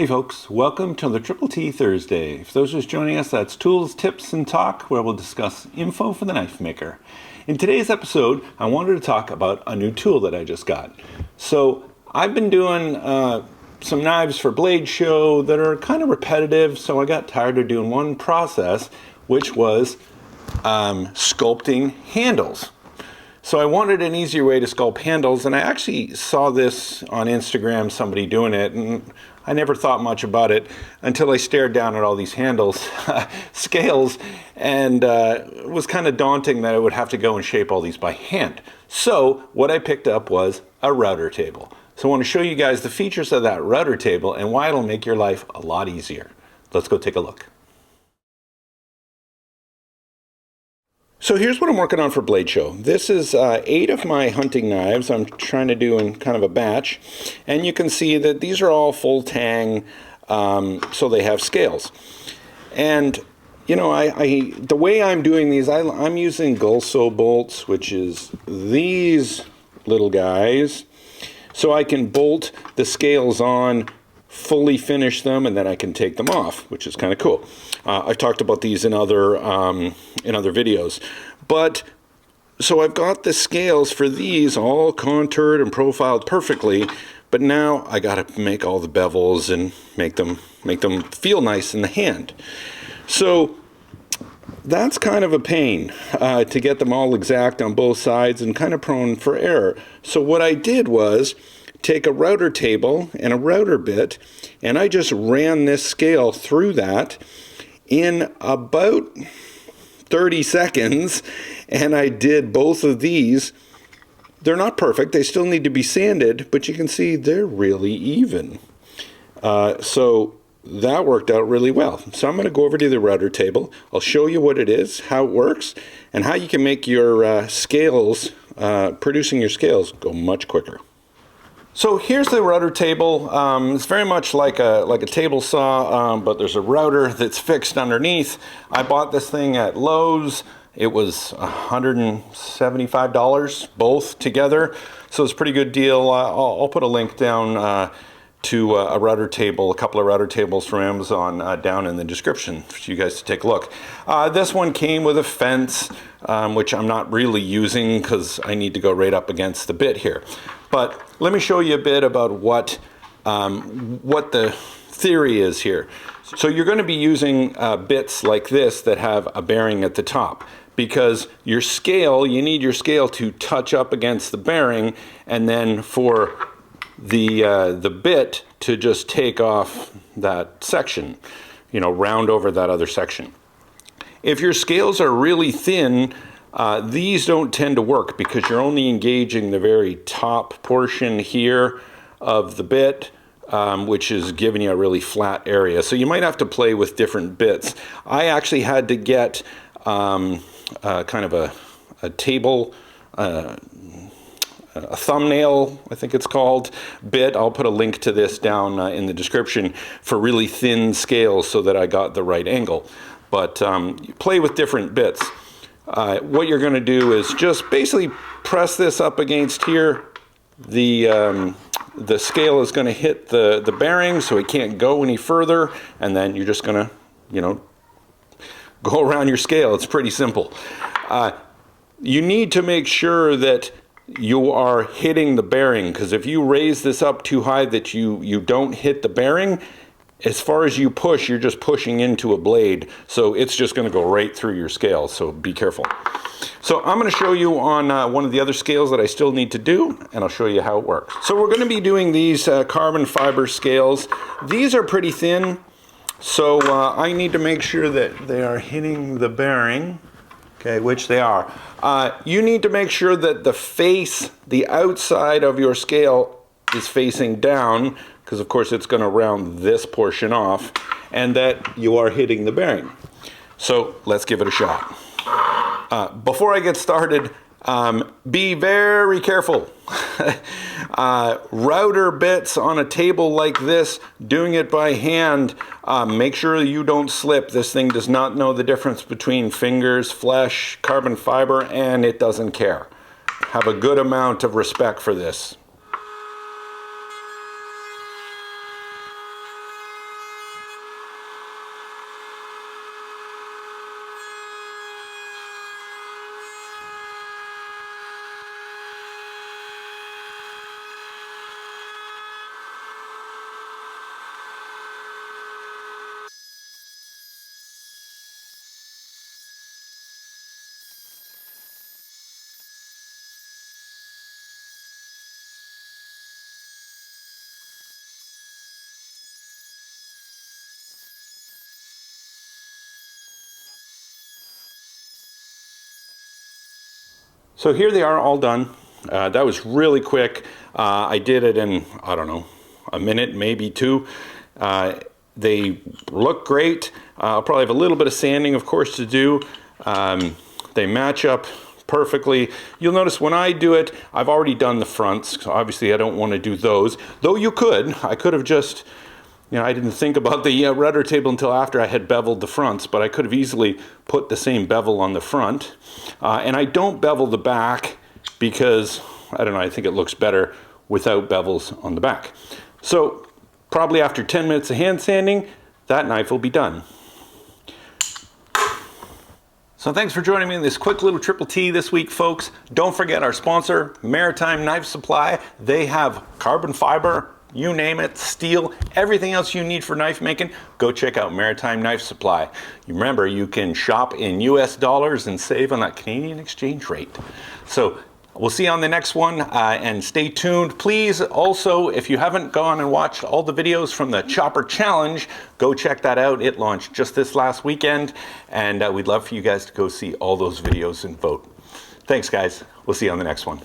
Hey folks, welcome to the Triple T Thursday. For those just joining us, that's Tools, Tips, and Talk, where we'll discuss info for the knife maker. In today's episode, I wanted to talk about a new tool that I just got. So I've been doing some knives for Blade Show that are kind of repetitive, so I got tired of doing one process, which was sculpting handles. So I wanted an easier way to sculpt handles, and I actually saw this on Instagram, somebody doing it, and I never thought much about it until I stared down at all these handles, scales, and it was kind of daunting that I would have to go and shape all these by hand. So what I picked up was a router table. So I want to show you guys the features of that router table and why it'll make your life a lot easier. Let's go take a look. So here's what I'm working on for Blade Show. This is 8 of my hunting knives I'm trying to do in kind of a batch. And you can see that these are all full tang, so they have scales. And, you know, the way I'm doing these, I'm using Gulso bolts, which is these little guys. So I can bolt the scales on, fully finish them, and then I can take them off, which is kind of cool. I've talked about these in other videos. But so I've got the scales for these all contoured and profiled perfectly, but now I got to make all the bevels and make them feel nice in the hand. So that's kind of a pain to get them all exact on both sides and kind of prone for error. So what I did was take a router table and a router bit, and I just ran this scale through that in about 30 seconds, and I did both of these. They're not perfect, they still need to be sanded, but you can see they're really even. So that worked out really well. So I'm going to go over to the router table. I'll show you what it is, how it works, and how you can make your scales, producing your scales, go much quicker. So here's the router table. It's very much like a table saw, but there's a router that's fixed underneath. I bought this thing at Lowe's. It was $175 both together, so it's a pretty good deal. I'll put a link down to a router table, a couple of router tables from Amazon down in the description for you guys to take a look. This one came with a fence, which I'm not really using because I need to go right up against the bit here. But let me show you a bit about what the theory is here. So you're going to be using bits like this that have a bearing at the top, because your scale, you need your scale to touch up against the bearing, and then for the bit to just take off that section, you know, round over that other section. If your scales are really thin, these don't tend to work because you're only engaging the very top portion here of the bit, which is giving you a really flat area. So you might have to play with different bits. I actually had to get kind of a table, a thumbnail, I think it's called, bit. I'll put a link to this down in the description for really thin scales so that I got the right angle. But you play with different bits. What you're going to do is just basically press this up against here. The scale is going to hit the bearing, so it can't go any further, and then you're just going to, you know, go around your scale. It's pretty simple. You need to make sure that you are hitting the bearing, because if you raise this up too high that you don't hit the bearing, as far as you push, you're just pushing into a blade, so it's just going to go right through your scale, so be careful. So I'm going to show you on one of the other scales that I still need to do, and I'll show you how it works. So we're going to be doing these carbon fiber scales. These are pretty thin, so I need to make sure that they are hitting the bearing, okay, which they are. You need to make sure that the face, the outside of your scale is facing down, because of course it's going to round this portion off, and that you are hitting the bearing. So let's give it a shot. Before I get started, be very careful. Router bits on a table like this, doing it by hand, make sure you don't slip. This thing does not know the difference between fingers, flesh, carbon fiber, and it doesn't care. Have a good amount of respect for this. So here they are all done. That was really quick. I did it in, I don't know, a minute, maybe two. They look great. I'll probably have a little bit of sanding, of course, to do. They match up perfectly. You'll notice when I do it, I've already done the fronts. So obviously I don't want to do those, though you could. I could have just, I didn't think about the rudder table until after I had beveled the fronts, but I could have easily put the same bevel on the front. And I don't bevel the back because, I don't know, I think it looks better without bevels on the back. So probably after 10 minutes of hand sanding, that knife will be done. So thanks for joining me in this quick little Triple T this week, folks. Don't forget our sponsor, Maritime Knife Supply. They have carbon fiber, you name it, steel, everything else you need for knife making. Go check out Maritime Knife Supply. Remember, you can shop in US dollars and save on that Canadian exchange rate. So we'll see you on the next one, and stay tuned. Please also, if you haven't gone and watched all the videos from the Chopper Challenge, go check that out. It launched just this last weekend, and we'd love for you guys to go see all those videos and vote. Thanks, guys. We'll see you on the next one.